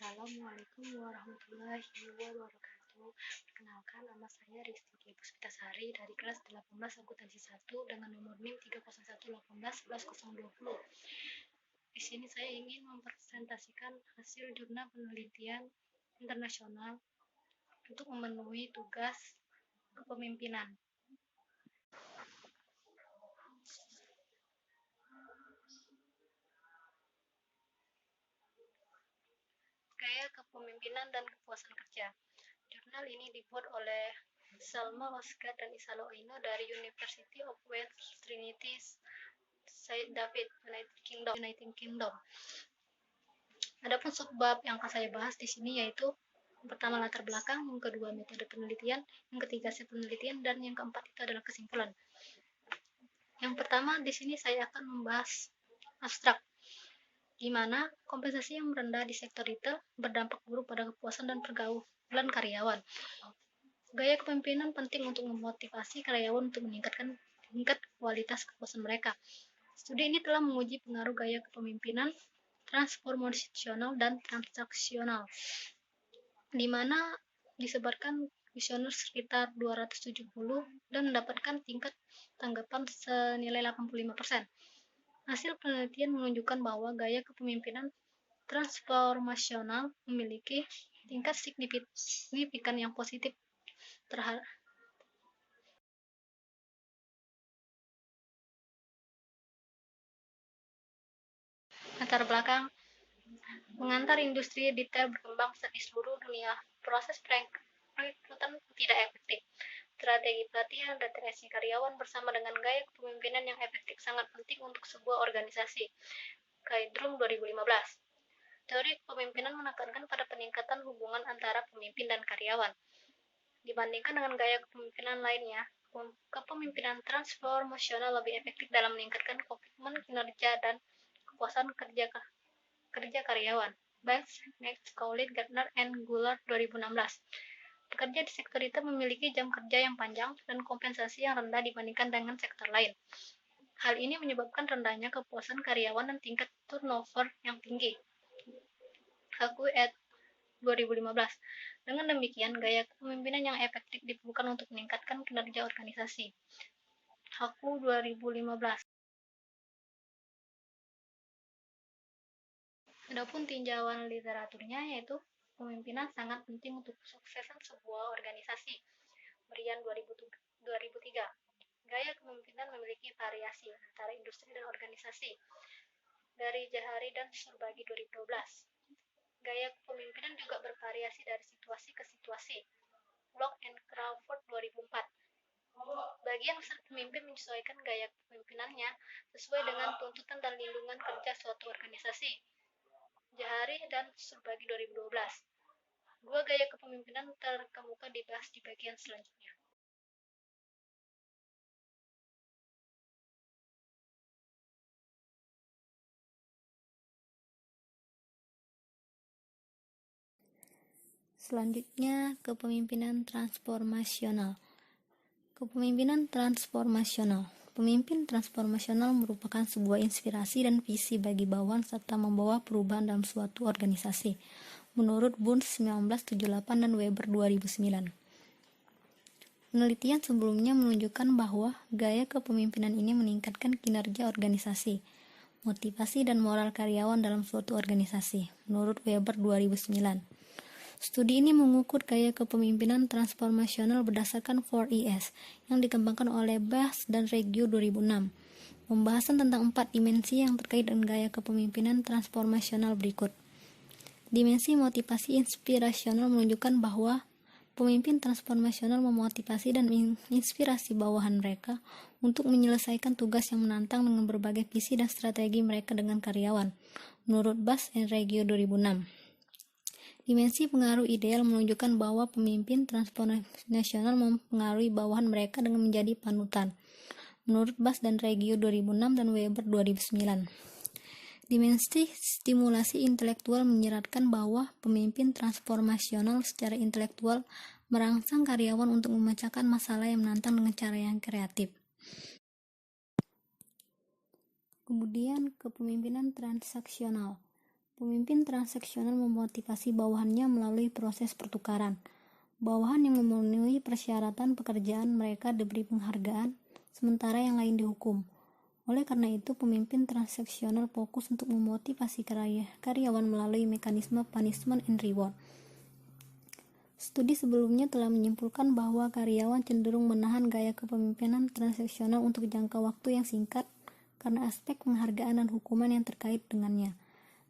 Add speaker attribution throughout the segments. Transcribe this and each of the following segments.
Speaker 1: Assalamualaikum warahmatullahi wabarakatuh. Perkenalkan, nama saya Risti Puspitasari dari kelas 18 akuntansi 1 dengan nomor NIM 30118111020. Di sini saya ingin mempresentasikan hasil jurnal penelitian internasional untuk memenuhi tugas kepemimpinan. Gaya kepemimpinan dan kepuasan kerja. Jurnal ini dibuat oleh Salma Oscar dan Isalo Aino dari University of West Trinity, Saint David, United Kingdom. Adapun subbab yang akan saya bahas di sini yaitu yang pertama latar belakang, yang kedua metode penelitian, yang ketiga hasil penelitian, dan yang keempat itu adalah kesimpulan. Yang pertama di sini saya akan membahas abstrak, di mana kompensasi yang rendah di sektor retail berdampak buruk pada kepuasan dan pergaulan karyawan. Gaya kepemimpinan penting untuk memotivasi karyawan untuk meningkatkan tingkat kualitas kepuasan mereka. Studi ini telah menguji pengaruh gaya kepemimpinan transformasional dan transaksional, di mana disebarkan kuesioner sekitar 270 dan mendapatkan tingkat tanggapan senilai 85%. Hasil penelitian menunjukkan bahwa gaya kepemimpinan transformasional memiliki tingkat signifikan yang positif terhadap latar belakang mengantar industri detail berkembang di seluruh dunia. Proses perekrutan tidak efektif. Strategi pelatihan dan seleksi karyawan bersama dengan gaya kepemimpinan yang efektif sangat penting untuk sebuah organisasi. Kaidrum 2015. Teori kepemimpinan menekankan pada peningkatan hubungan antara pemimpin dan karyawan. Dibandingkan dengan gaya kepemimpinan lainnya, kepemimpinan transformasional lebih efektif dalam meningkatkan komitmen kinerja dan kepuasan kerja karyawan. Banks, Cowlitz, Gardner, and Goulart 2016. Pekerja di sektor itu memiliki jam kerja yang panjang dan kompensasi yang rendah dibandingkan dengan sektor lain. Hal ini menyebabkan rendahnya kepuasan karyawan dan tingkat turnover yang tinggi. Haku et 2015. Dengan demikian, gaya kepemimpinan yang efektif diperlukan untuk meningkatkan kinerja organisasi. Haku 2015. Adapun tinjauan literaturnya yaitu kepemimpinan sangat penting untuk kesuksesan sebuah organisasi. Brian 2003. Gaya kepemimpinan memiliki variasi antara industri dan organisasi. Dari Jahari dan Surbagi 2012. Gaya kepemimpinan juga bervariasi dari situasi ke situasi. Block and Crawford 2004. Bagian besar pemimpin menyesuaikan gaya kepemimpinannya sesuai dengan tuntutan dan lingkungan kerja suatu organisasi. Jahari dan Surbagi 2012. Dua gaya kepemimpinan terkemuka dibahas di bagian selanjutnya. Selanjutnya, kepemimpinan transformasional. Kepemimpinan transformasional. Pemimpin transformasional merupakan sebuah inspirasi dan visi bagi bawahan serta membawa perubahan dalam suatu organisasi. Menurut Burns 1978 dan Weber 2009. Penelitian sebelumnya menunjukkan bahwa gaya kepemimpinan ini meningkatkan kinerja organisasi, motivasi dan moral karyawan dalam suatu organisasi. Menurut Weber 2009. Studi ini mengukur gaya kepemimpinan transformasional berdasarkan 4ES yang dikembangkan oleh Bass dan Reggio 2006. Pembahasan tentang 4 dimensi yang terkait dengan gaya kepemimpinan transformasional berikut. Dimensi motivasi inspirasional menunjukkan bahwa pemimpin transformasional memotivasi dan menginspirasi bawahan mereka untuk menyelesaikan tugas yang menantang dengan berbagai visi dan strategi mereka dengan karyawan. Menurut Bass dan Reggio 2006. Dimensi pengaruh ideal menunjukkan bahwa pemimpin transformasional mempengaruhi bawahan mereka dengan menjadi panutan. Menurut Bass dan Reggio 2006 dan Weber 2009. Dimensi stimulasi intelektual menyiratkan bahwa pemimpin transformasional secara intelektual merangsang karyawan untuk memecahkan masalah yang menantang dengan cara yang kreatif. Kemudian, kepemimpinan transaksional. Pemimpin transaksional memotivasi bawahannya melalui proses pertukaran. Bawahan yang memenuhi persyaratan pekerjaan mereka diberi penghargaan, sementara yang lain dihukum. Oleh karena itu, pemimpin transaksional fokus untuk memotivasi karyawan melalui mekanisme punishment and reward. Studi sebelumnya telah menyimpulkan bahwa karyawan cenderung menahan gaya kepemimpinan transaksional untuk jangka waktu yang singkat karena aspek penghargaan dan hukuman yang terkait dengannya.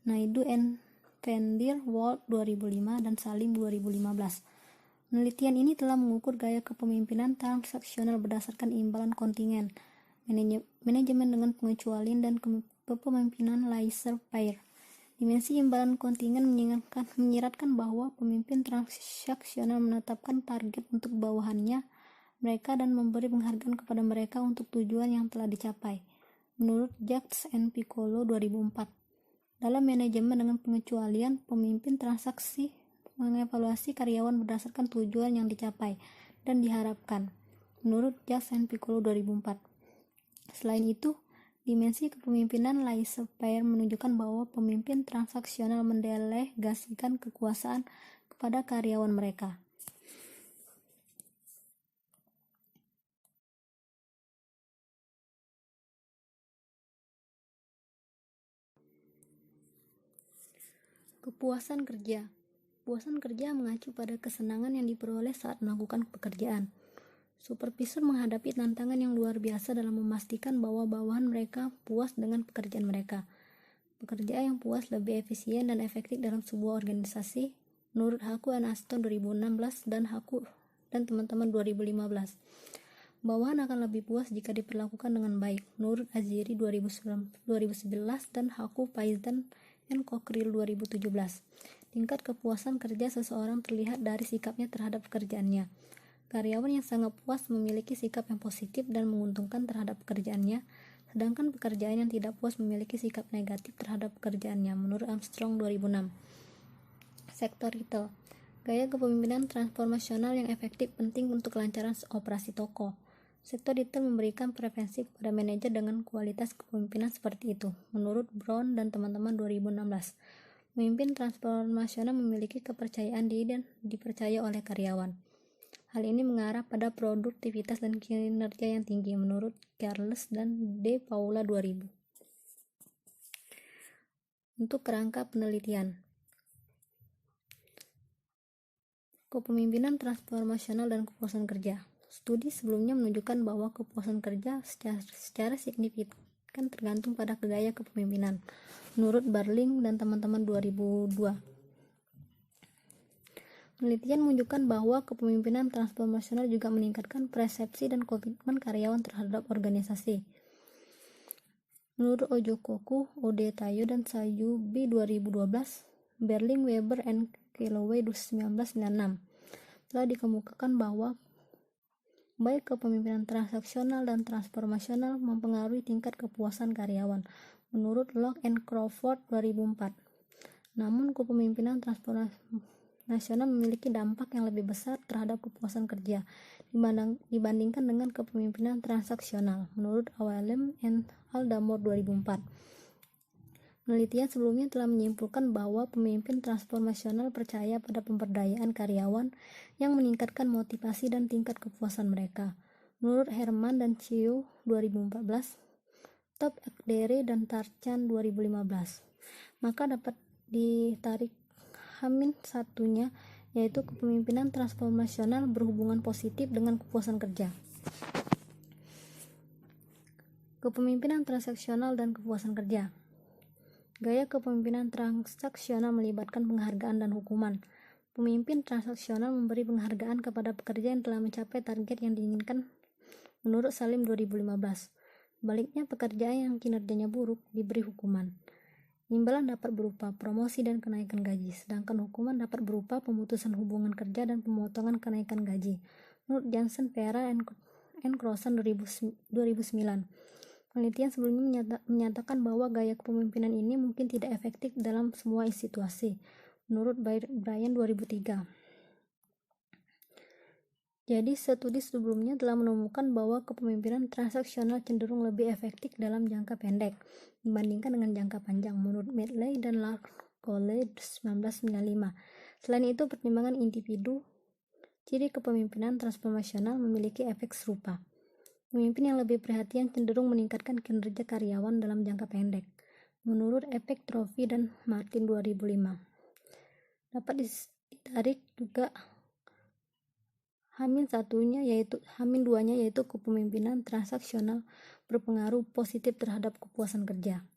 Speaker 1: Naidu and Van der Walt 2005 dan Salim 2015. Penelitian ini telah mengukur gaya kepemimpinan transaksional berdasarkan imbalan kontingen, manajemen dengan pengecualian, dan kepemimpinan laissez-faire. Dimensi imbalan kontingen menyiratkan bahwa pemimpin transaksional menetapkan target untuk bawahannya mereka dan memberi penghargaan kepada mereka untuk tujuan yang telah dicapai, menurut Jacques and Piccolo 2004. Dalam manajemen dengan pengecualian, pemimpin transaksi mengevaluasi karyawan berdasarkan tujuan yang dicapai dan diharapkan, menurut Jacques and Piccolo 2004. Selain itu, dimensi kepemimpinan laissez-faire menunjukkan bahwa pemimpin transaksional mendelegasikan kekuasaan kepada karyawan mereka. Kepuasan kerja. Kepuasan kerja mengacu pada kesenangan yang diperoleh saat melakukan pekerjaan. Supervisor menghadapi tantangan yang luar biasa dalam memastikan bahwa bawahan mereka puas dengan pekerjaan mereka. Pekerja yang puas lebih efisien dan efektif dalam sebuah organisasi, menurut Haku and Aston 2016 dan Haku dan teman-teman 2015. Bawahan akan lebih puas jika diperlakukan dengan baik, menurut Aziri 2011 dan Haku, Faizan and Cockrell 2017. Tingkat kepuasan kerja seseorang terlihat dari sikapnya terhadap pekerjaannya. Karyawan yang sangat puas memiliki sikap yang positif dan menguntungkan terhadap pekerjaannya, sedangkan pekerjaan yang tidak puas memiliki sikap negatif terhadap pekerjaannya, menurut Armstrong 2006. Sektor retail. Gaya kepemimpinan transformasional yang efektif penting untuk kelancaran operasi toko. Sektor retail memberikan preferensi kepada manajer dengan kualitas kepemimpinan seperti itu, menurut Brown dan teman-teman 2016. Pemimpin transformasional memiliki kepercayaan diri dan dipercaya oleh karyawan. Hal ini mengarah pada produktivitas dan kinerja yang tinggi, menurut Charles dan De Paula 2000. Untuk kerangka penelitian, kepemimpinan transformasional dan kepuasan kerja. Studi sebelumnya menunjukkan bahwa kepuasan kerja secara signifikan tergantung pada gaya kepemimpinan, menurut Barling dan teman-teman 2002. Penelitian menunjukkan bahwa kepemimpinan transformasional juga meningkatkan persepsi dan komitmen karyawan terhadap organisasi. Menurut Ojokoku, Odetayo, dan Sayubi 2012, Berling, Weber, and Calloway 1996, telah dikemukakan bahwa baik kepemimpinan transaksional dan transformasional mempengaruhi tingkat kepuasan karyawan, menurut Locke and Crawford 2004. Namun, kepemimpinan transformasional memiliki dampak yang lebih besar terhadap kepuasan kerja dibandingkan dengan kepemimpinan transaksional, menurut Awalem and Aldamor 2004. Penelitian sebelumnya telah menyimpulkan bahwa pemimpin transformasional percaya pada pemberdayaan karyawan yang meningkatkan motivasi dan tingkat kepuasan mereka. Menurut Herman dan Chiu 2014, Top Akdere dan Tarchan 2015. Maka dapat ditarik hamin satunya, yaitu kepemimpinan transformasional berhubungan positif dengan kepuasan kerja. Kepemimpinan transaksional dan kepuasan kerja. Gaya kepemimpinan transaksional melibatkan penghargaan dan hukuman. Pemimpin transaksional memberi penghargaan kepada pekerja yang telah mencapai target yang diinginkan, menurut Salim 2015. Sebaliknya, pekerja yang kinerjanya buruk diberi hukuman. Imbalan dapat berupa promosi dan kenaikan gaji, sedangkan hukuman dapat berupa pemutusan hubungan kerja dan pemotongan kenaikan gaji, menurut Johnson, Vera, and Crossan 2009. Penelitian sebelumnya menyatakan bahwa gaya kepemimpinan ini mungkin tidak efektif dalam semua situasi, menurut Bryan 2003. Jadi, studi sebelumnya telah menemukan bahwa kepemimpinan transaksional cenderung lebih efektif dalam jangka pendek dibandingkan dengan jangka panjang, menurut Medley dan Cole 1995. Selain itu, pertimbangan individu, ciri kepemimpinan transformasional memiliki efek serupa. Pemimpin yang lebih perhatian cenderung meningkatkan kinerja karyawan dalam jangka pendek, menurut efek Trophy dan Martin 2005. Dapat ditarik juga Hamin duanya yaitu kepemimpinan transaksional berpengaruh positif terhadap kepuasan kerja.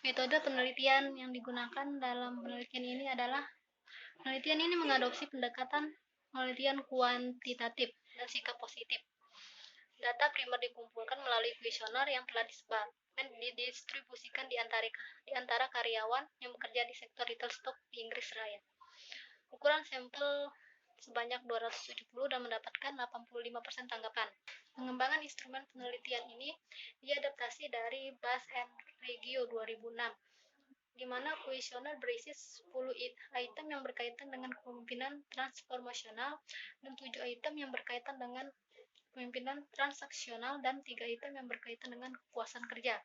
Speaker 1: Metode penelitian yang digunakan dalam penelitian ini adalah penelitian ini mengadopsi pendekatan penelitian kuantitatif dan sikap positif. Data primer dikumpulkan melalui kuesioner yang telah disebar dan didistribusikan di antara karyawan yang bekerja di sektor retail stock di Inggris Raya. Ukuran sampel sebanyak 270 dan mendapatkan 85% tanggapan. Pengembangan instrumen penelitian ini diadaptasi dari Bass and Reggio 2006, di mana kuesioner berisi 10 item yang berkaitan dengan kepemimpinan transformasional dan 7 item yang berkaitan dengan kepemimpinan transaksional dan 3 item yang berkaitan dengan kepuasan kerja.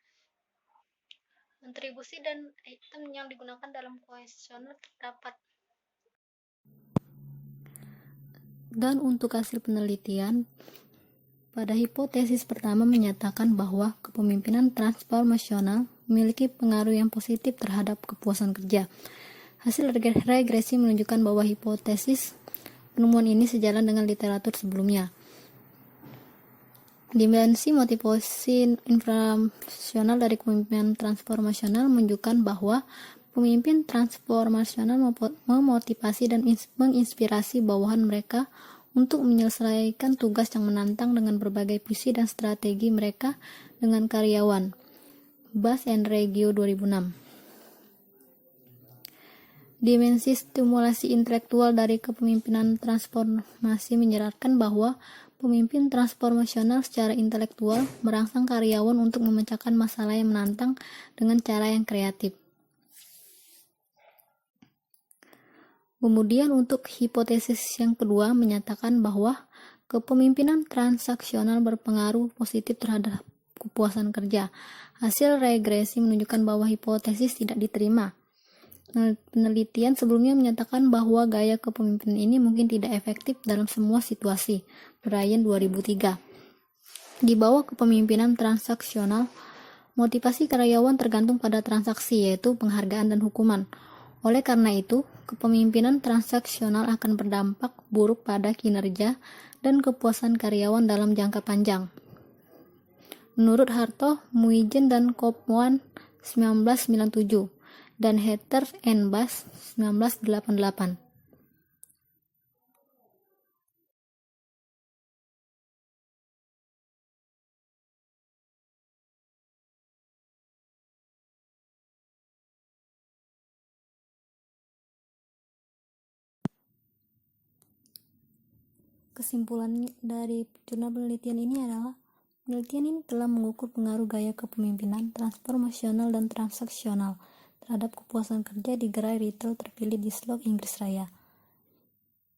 Speaker 1: Kontribusi dan item yang digunakan dalam kuesioner terdapat. Dan untuk hasil penelitian, pada hipotesis pertama menyatakan bahwa kepemimpinan transformasional memiliki pengaruh yang positif terhadap kepuasan kerja. Hasil regresi menunjukkan bahwa hipotesis penemuan ini sejalan dengan literatur sebelumnya. Dimensi motivasi informasional dari kepemimpinan transformasional menunjukkan bahwa pemimpin transformasional memotivasi dan menginspirasi bawahan mereka untuk menyelesaikan tugas yang menantang dengan berbagai visi dan strategi mereka dengan karyawan. Bass and Reggio 2006. Dimensi stimulasi intelektual dari kepemimpinan transformasi menyeratkan bahwa pemimpin transformasional secara intelektual merangsang karyawan untuk memecahkan masalah yang menantang dengan cara yang kreatif. Kemudian untuk hipotesis yang kedua menyatakan bahwa kepemimpinan transaksional berpengaruh positif terhadap kepuasan kerja. Hasil regresi menunjukkan bahwa hipotesis tidak diterima. Penelitian sebelumnya menyatakan bahwa gaya kepemimpinan ini mungkin tidak efektif dalam semua situasi. Bryan 2003. Di bawah kepemimpinan transaksional, motivasi karyawan tergantung pada transaksi, yaitu penghargaan dan hukuman. Oleh karena itu, kepemimpinan transaksional akan berdampak buruk pada kinerja dan kepuasan karyawan dalam jangka panjang. Menurut Hartog, Muijen dan Kopman 1997 dan Heather and Bass 1988. Kesimpulan dari jurnal penelitian ini adalah penelitian ini telah mengukur pengaruh gaya kepemimpinan transformasional dan transaksional terhadap kepuasan kerja di gerai retail terpilih di Slough, Inggris Raya.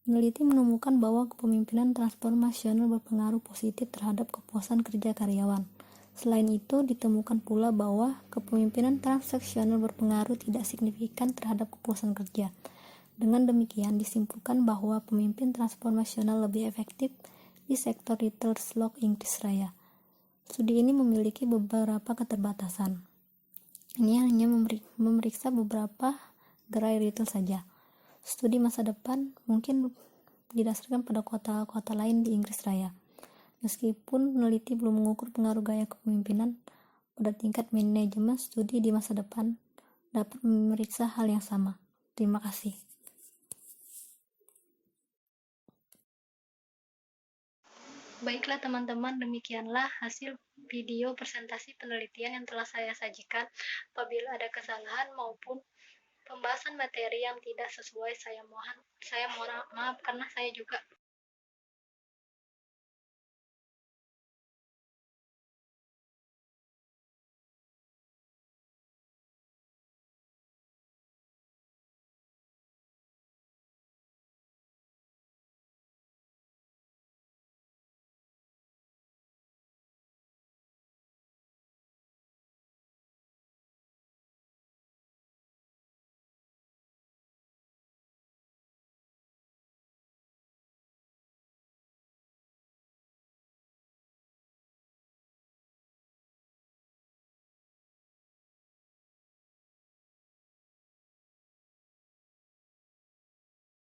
Speaker 1: Peneliti menemukan bahwa kepemimpinan transformasional berpengaruh positif terhadap kepuasan kerja karyawan. Selain itu, ditemukan pula bahwa kepemimpinan transaksional berpengaruh tidak signifikan terhadap kepuasan kerja. Dengan demikian, disimpulkan bahwa pemimpin transformasional lebih efektif di sektor retail Slough, Inggris Raya. Studi ini memiliki beberapa keterbatasan. Ini hanya memeriksa beberapa gerai retail saja. Studi masa depan mungkin didasarkan pada kota-kota lain di Inggris Raya. Meskipun peneliti belum mengukur pengaruh gaya kepemimpinan pada tingkat manajemen, studi di masa depan dapat memeriksa hal yang sama. Terima kasih. Baiklah teman-teman, demikianlah hasil video presentasi penelitian yang telah saya sajikan. Apabila ada kesalahan maupun pembahasan materi yang tidak sesuai, saya mohon maaf karena saya juga